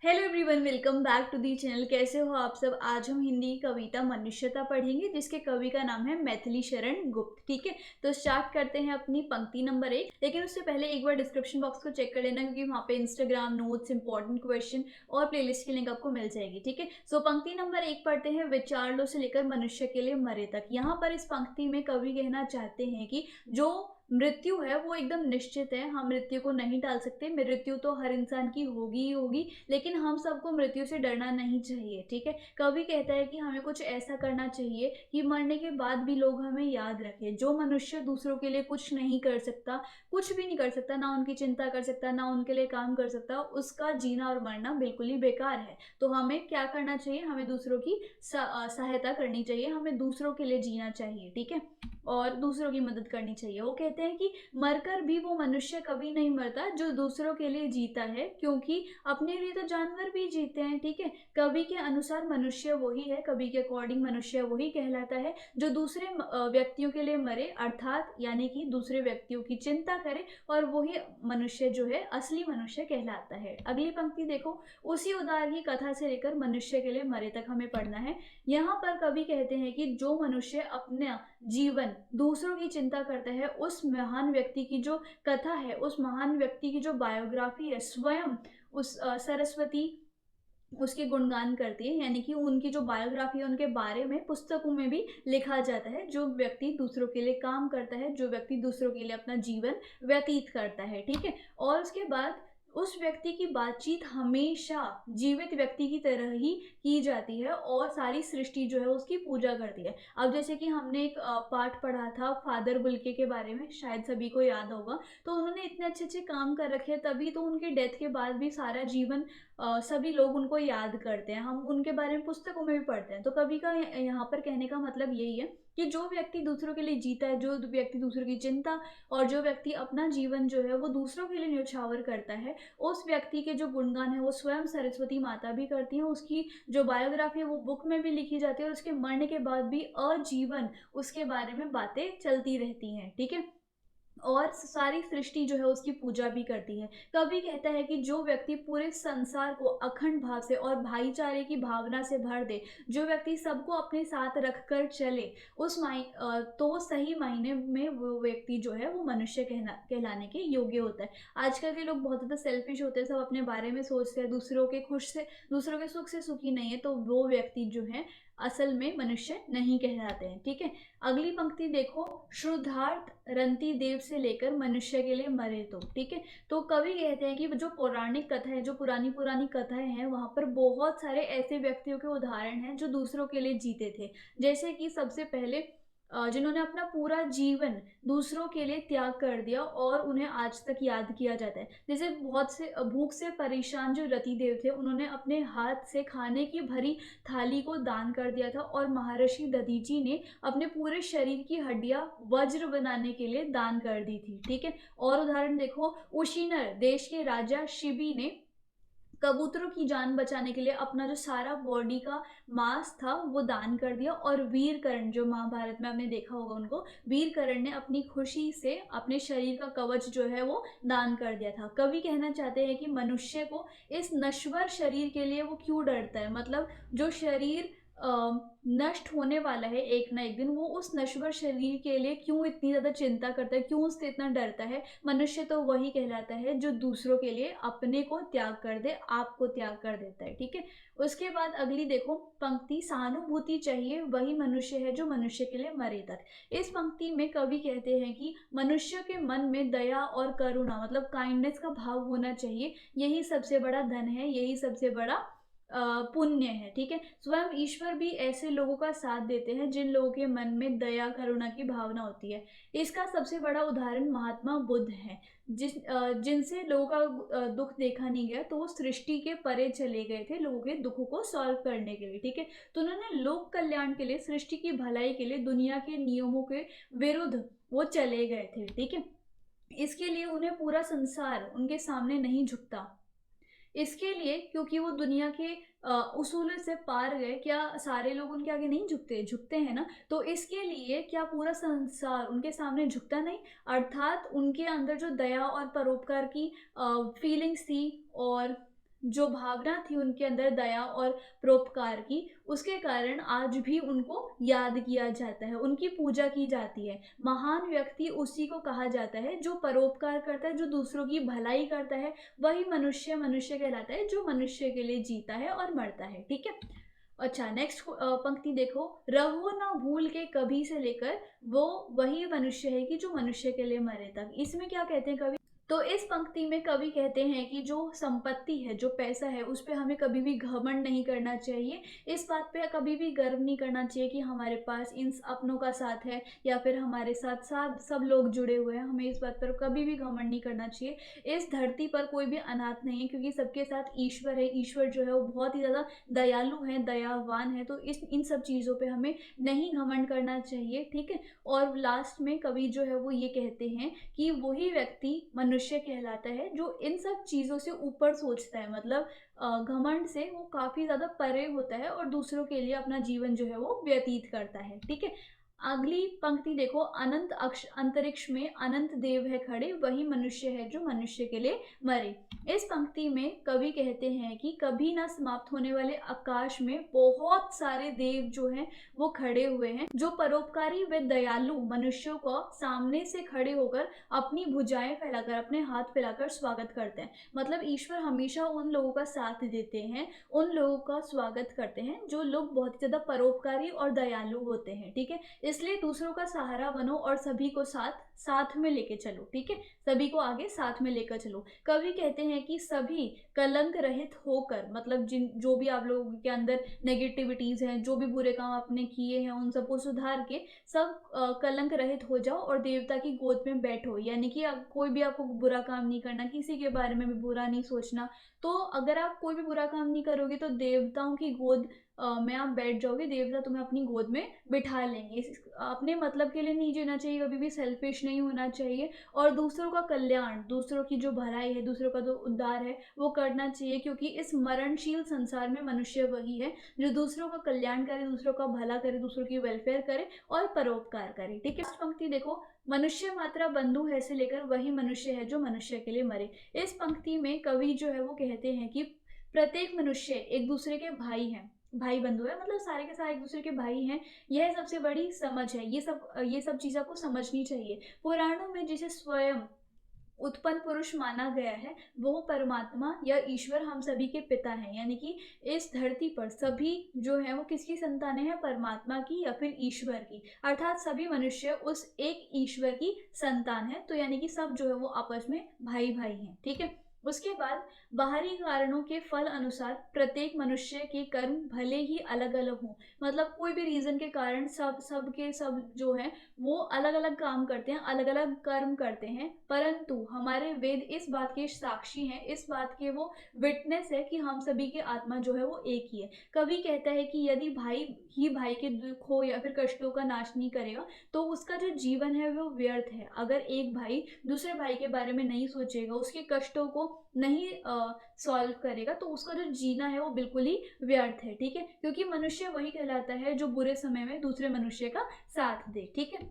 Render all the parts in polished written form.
Hello everyone, welcome back to the channel. कैसे हो आप सब। आज हम हिंदी की कविता मनुष्यता पढ़ेंगे जिसके कवि का नाम है मैथिली शरण गुप्त। ठीक है, तो स्टार्ट करते हैं अपनी पंक्ति नंबर 1। लेकिन उससे पहले एक बार डिस्क्रिप्शन बॉक्स को चेक कर लेना, क्योंकि वहाँ पे इंस्टाग्राम नोट्स, इंपॉर्टेंट क्वेश्चन और प्लेलिस्ट की लिंक आपको मिल जाएगी। ठीक है, सो पंक्ति नंबर 1 पढ़ते हैं। विचार लो से लेकर मनुष्य के लिए मरे तक। यहाँ पर इस पंक्ति में कवि कहना चाहते हैं कि जो मृत्यु है वो एकदम निश्चित है, हम मृत्यु को नहीं टाल सकते। मृत्यु तो हर इंसान की होगी ही होगी, लेकिन हम सबको मृत्यु से डरना नहीं चाहिए। ठीक है, कवि कहता है कि हमें कुछ ऐसा करना चाहिए कि मरने के बाद भी लोग हमें याद रखें। जो मनुष्य दूसरों के लिए कुछ नहीं कर सकता, कुछ भी नहीं कर सकता, ना उनकी चिंता कर सकता, ना उनके लिए काम कर सकता, उसका जीना और मरना बिल्कुल ही बेकार है। तो हमें क्या करना चाहिए, हमें दूसरों की सहायता करनी चाहिए, हमें दूसरों के लिए जीना चाहिए। ठीक है, और दूसरों की मदद करनी चाहिए। वो कहते हैं कि मरकर भी वो मनुष्य कभी नहीं मरता जो दूसरों के लिए जीता है, क्योंकि अपने लिए तो जानवर भी जीते हैं। ठीक है, कवि के अनुसार मनुष्य वही है, कवि के अकॉर्डिंग मनुष्य वही कहलाता है जो दूसरे व्यक्तियों के लिए मरे, अर्थात यानी कि दूसरे व्यक्तियों की चिंता करे, और वही मनुष्य जो है असली मनुष्य कहलाता है। अगली पंक्ति देखो। उसी उदार की कथा से लेकर मनुष्य के लिए मरे तक हमें पढ़ना है। यहाँ पर कवि कहते हैं कि जो मनुष्य अपना जीवन दूसरों की चिंता करता है, उस महान व्यक्ति की जो कथा है, उस महान व्यक्ति की जो बायोग्राफी है, स्वयं उस सरस्वती उसके गुणगान करती है। यानी कि उनकी जो बायोग्राफी है उनके बारे में पुस्तकों में भी लिखा जाता है। जो व्यक्ति दूसरों के लिए काम करता है, जो व्यक्ति दूसरों के लिए अपना जीवन व्यतीत करता है। ठीक है, और उसके बाद उस व्यक्ति की बातचीत हमेशा जीवित व्यक्ति की तरह ही की जाती है, और सारी सृष्टि जो है उसकी पूजा करती है। अब जैसे कि हमने एक पाठ पढ़ा था फादर बुल्के के बारे में, शायद सभी को याद होगा। तो उन्होंने इतने अच्छे अच्छे काम कर रखे हैं, तभी तो उनके डेथ के बाद भी सारा जीवन सभी लोग उनको याद करते हैं, हम उनके बारे में पुस्तकों में भी पढ़ते हैं। तो कवि का यहाँ पर कहने का मतलब यही है कि जो व्यक्ति दूसरों के लिए जीता है, जो व्यक्ति दूसरों की चिंता और जो व्यक्ति अपना जीवन जो है वो दूसरों के लिए न्यौछावर करता है, उस व्यक्ति के जो गुणगान है वो स्वयं सरस्वती माता भी करती हैं। उसकी जो बायोग्राफी है वो बुक में भी लिखी जाती है, और उसके मरने के बाद भी आजीवन उसके बारे में बातें चलती रहती हैं। ठीक है, और सारी सृष्टि जो है उसकी पूजा भी करती है। कवि कहता है कि जो व्यक्ति पूरे संसार को अखंड भाव से और भाईचारे की भावना से भर दे, जो व्यक्ति सबको अपने साथ रखकर चले, तो सही मायने में वो व्यक्ति जो है वो मनुष्य कहलाने के योग्य होता है। आजकल के लोग बहुत ज़्यादा सेल्फिश होते हैं, सब अपने बारे में सोचते हैं, दूसरों के दूसरों के सुख से सुखी नहीं है, तो वो व्यक्ति जो है असल में मनुष्य नहीं कहलाते हैं। ठीक है, अगली पंक्ति देखो। शुद्धार्थ रंती देव से लेकर मनुष्य के लिए मरे तो। ठीक है, तो कवि कहते हैं कि जो पौराणिक कथा है, जो पुरानी पुरानी कथाएं हैं, वहां पर बहुत सारे ऐसे व्यक्तियों के उदाहरण हैं जो दूसरों के लिए जीते थे। जैसे कि सबसे पहले जिन्होंने अपना पूरा जीवन दूसरों के लिए त्याग कर दिया, और उन्हें आज तक याद किया जाता है। जैसे बहुत से भूख से परेशान जो रति देव थे, उन्होंने अपने हाथ से खाने की भरी थाली को दान कर दिया था, और महर्षि दधीची ने अपने पूरे शरीर की हड्डियां वज्र बनाने के लिए दान कर दी थी। ठीक है, और उदाहरण देखो। उशीनर देश के राजा शिबी ने कबूतरों की जान बचाने के लिए अपना जो सारा बॉडी का मांस था वो दान कर दिया। और वीरकर्ण, जो महाभारत में आपने देखा होगा उनको, वीरकर्ण ने अपनी खुशी से अपने शरीर का कवच जो है वो दान कर दिया था। कवि कहना चाहते हैं कि मनुष्य को इस नश्वर शरीर के लिए वो क्यों डरता है, मतलब जो शरीर नष्ट होने वाला है एक ना एक दिन, वो उस नश्वर शरीर के लिए क्यों इतनी ज्यादा चिंता करता है, क्यों उससे इतना डरता है। मनुष्य तो वही कहलाता है जो दूसरों के लिए अपने को त्याग कर दे, आपको त्याग कर देता है। ठीक है, उसके बाद अगली देखो पंक्ति। सहानुभूति चाहिए वही मनुष्य है जो मनुष्य के लिए मरे तक। इस पंक्ति में कवि कहते हैं कि मनुष्य के मन में दया और करुणा, मतलब काइंडनेस का भाव होना चाहिए। यही सबसे बड़ा धन है, यही सबसे बड़ा पुण्य है। ठीक है, स्वयं ईश्वर भी ऐसे लोगों का साथ देते हैं जिन लोगों के मन में दया करुणा की भावना होती है। इसका सबसे बड़ा उदाहरण महात्मा बुद्ध है, जिनसे लोगों का दुख देखा नहीं गया, तो वो सृष्टि के परे चले गए थे लोगों के दुखों को सॉल्व करने के लिए। ठीक है, तो उन्होंने लोक कल्याण के लिए, सृष्टि की भलाई के लिए, दुनिया के नियमों के विरुद्ध वो चले गए थे। ठीक है, इसके लिए उन्हें पूरा संसार उनके सामने नहीं झुकता। इसके लिए, क्योंकि वो दुनिया के उसूलों से पार गए। क्या सारे लोग उनके आगे नहीं झुकते, झुकते हैं ना। तो इसके लिए क्या पूरा संसार उनके सामने झुकता नहीं, अर्थात उनके अंदर जो दया और परोपकार की फीलिंग्स थी, और जो भावना थी उनके अंदर दया और परोपकार की, उसके कारण आज भी उनको याद किया जाता है, उनकी पूजा की जाती है। महान व्यक्ति उसी को कहा जाता है जो परोपकार करता है, जो दूसरों की भलाई करता है। वही मनुष्य मनुष्य कहलाता है जो मनुष्य के लिए जीता है और मरता है। ठीक है। अच्छा, नेक्स्ट पंक्ति देखो, रहो ना भूल के कभी से लेकर वो वही मनुष्य है कि जो मनुष्य के लिए मरे तक। इसमें क्या कहते हैं कवि? तो इस पंक्ति में कवि कहते हैं कि जो संपत्ति है, जो पैसा है, उस पे हमें कभी भी घमंड नहीं करना चाहिए। इस बात पे कभी भी गर्व नहीं करना चाहिए कि हमारे पास इन अपनों का साथ है या फिर हमारे साथ साथ सब लोग जुड़े हुए हैं। हमें इस बात पर कभी भी घमंड नहीं करना चाहिए। इस धरती पर कोई भी अनाथ नहीं है, क्योंकि सबके साथ ईश्वर है। ईश्वर जो है वो बहुत ही ज़्यादा दयालु है, दयावान है। तो इन सब चीज़ों पे हमें नहीं घमंड करना चाहिए। ठीक है। और लास्ट में कवि जो है वो ये कहते हैं कि वही व्यक्ति मनुष्य कहलाता है जो इन सब चीज़ों से ऊपर सोचता है। मतलब घमंड से वो काफ़ी ज़्यादा परे होता है और दूसरों के लिए अपना जीवन जो है वो व्यतीत करता है। ठीक है। अगली पंक्ति देखो, अनंत अंतरिक्ष में अनंत देव है खड़े, वही मनुष्य है जो मनुष्य के लिए मरे। इस पंक्ति में कवि कहते हैं कि कभी ना समाप्त होने वाले आकाश में बहुत सारे देव जो हैं वो खड़े हुए हैं, जो परोपकारी व दयालु मनुष्यों को सामने से खड़े होकर अपनी भुजाएं फैलाकर, अपने हाथ फैलाकर स्वागत करते हैं। मतलब ईश्वर हमेशा उन लोगों का साथ देते हैं, उन लोगों का स्वागत करते हैं जो लोग बहुत ज्यादा परोपकारी और दयालु होते हैं। ठीक है। इसलिए दूसरों का सहारा बनो और सभी को साथ साथ में लेके चलो। ठीक है। सभी को आगे साथ में लेकर चलो। कवि कहते हैं कि सभी कलंक रहित होकर, मतलब जिन जो भी आप लोगों के अंदर नेगेटिविटीज हैं, जो भी बुरे काम आपने किए हैं, उन सबको सुधार के सब कलंक रहित हो जाओ और देवता की गोद में बैठो। यानी कि कोई भी आपको बुरा काम नहीं करना, किसी के बारे में भी बुरा नहीं सोचना। तो अगर आप कोई भी बुरा काम नहीं करोगे तो देवताओं की गोद में आप बैठ जाओगे, देवता तुम्हें अपनी गोद में बिठा लेंगे। अपने मतलब के लिए नहीं जीना चाहिए, कभी भी सेल्फिश नहीं होना चाहिए और दूसरों का कल्याण, दूसरों की जो भलाई है, दूसरों का जो उद्धार है वो करना चाहिए। क्योंकि इस मरणशील संसार में मनुष्य वही है जो दूसरों का कल्याण करे, दूसरों का भला करे, दूसरों की वेलफेयर करे और परोपकार करे। ठीक है। पंक्ति देखो, मनुष्य मात्रा बंधु है से लेकर वही मनुष्य है जो मनुष्य के लिए मरे। इस पंक्ति में कवि जो है वो कहते हैं कि प्रत्येक मनुष्य एक दूसरे के भाई हैं, भाई बंधु है, मतलब सारे के सारे एक दूसरे के भाई हैं। यह सबसे बड़ी समझ है। ये सब चीज़ों को समझनी चाहिए। पुराणों में जिसे स्वयं उत्पन्न पुरुष माना गया है वो परमात्मा या ईश्वर हम सभी के पिता हैं। यानी कि इस धरती पर सभी जो है वो किसकी संतानें हैं? परमात्मा की या फिर ईश्वर की। अर्थात सभी मनुष्य उस एक ईश्वर की संतान है। तो यानी कि सब जो है वो आपस में भाई भाई हैं। ठीक है। उसके बाद बाहरी कारणों के फल अनुसार प्रत्येक मनुष्य के कर्म भले ही अलग अलग हों, मतलब कोई भी रीजन के कारण सब के सब जो है वो अलग अलग काम करते हैं, अलग अलग कर्म करते हैं, परंतु हमारे वेद इस बात के साक्षी हैं, इस बात के वो विटनेस है कि हम सभी की आत्मा जो है वो एक ही है। कवि कहता है कि यदि भाई ही भाई के दुखों या फिर कष्टों का नाश नहीं करेगा तो उसका जो जीवन है वो व्यर्थ है। अगर एक भाई दूसरे भाई के बारे में नहीं सोचेगा, उसके कष्टों को नहीं सॉल्व करेगा, तो उसका जो जीना है वो बिल्कुल ही व्यर्थ है। ठीक है। क्योंकि मनुष्य वही कहलाता है जो बुरे समय में दूसरे मनुष्य का साथ दे। ठीक है।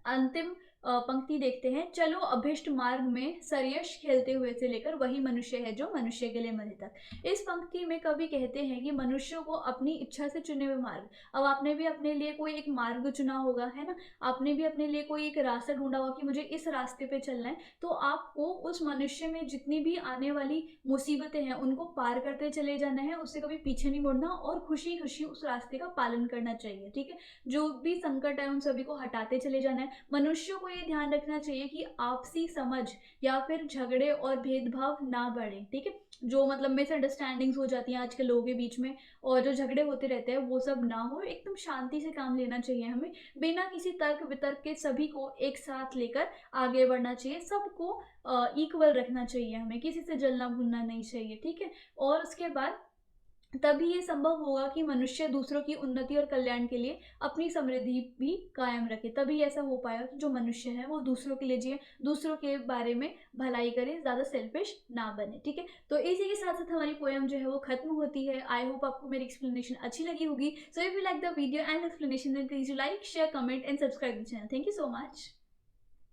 अंतिम पंक्ति देखते हैं, चलो अभिष्ट मार्ग में सरयश खेलते हुए से लेकर वही मनुष्य है जो मनुष्य के लिए मरे तक। इस पंक्ति में कवि कहते हैं कि मनुष्यों को अपनी इच्छा से चुने हुए मार्ग, अब आपने भी अपने लिए कोई एक मार्ग चुना होगा, है ना, आपने भी अपने लिए कोई एक रास्ता ढूंढा होगा कि मुझे इस रास्ते पे चलना है, तो आपको उस मनुष्य में जितनी भी आने वाली मुसीबतें हैं उनको पार करते चले जाना है, उससे कभी पीछे नहीं मुड़ना और खुशी खुशी उस रास्ते का पालन करना चाहिए। ठीक है। जो भी संकट है उन सभी को हटाते चले जाना है। मनुष्यों को ये ध्यान रखना चाहिए कि आपसी समझ या फिर झगड़े और भेदभाव ना बढ़े। ठीक है। जो मतलब मिसअंडरस्टैंडिंग्स हो जाती हैं आजकल लोगों के बीच में और जो झगड़े होते रहते हैं वो सब ना हो, एकदम शांति से काम लेना चाहिए हमें, बिना किसी तर्क वितर्क के सभी को एक साथ लेकर आगे बढ़ना चाहिए, सबको इक्वल रखना चाहिए, हमें किसी से जलना भूलना नहीं चाहिए। ठीक है। और उसके बाद तभी ये संभव होगा कि मनुष्य दूसरों की उन्नति और कल्याण के लिए अपनी समृद्धि भी कायम रखे। तभी ऐसा हो पाएगा कि जो मनुष्य है वो दूसरों के लिए जिए, दूसरों के बारे में भलाई करे, ज्यादा सेल्फिश ना बने। ठीक है। तो इसी के साथ साथ हमारी पोएम जो है वो खत्म होती है। आई होप आपको मेरी एक्सप्लेनेशन अच्छी लगी होगी। So if you like the video and explanation then please you like, share, comment and subscribe the channel. Thank you so much.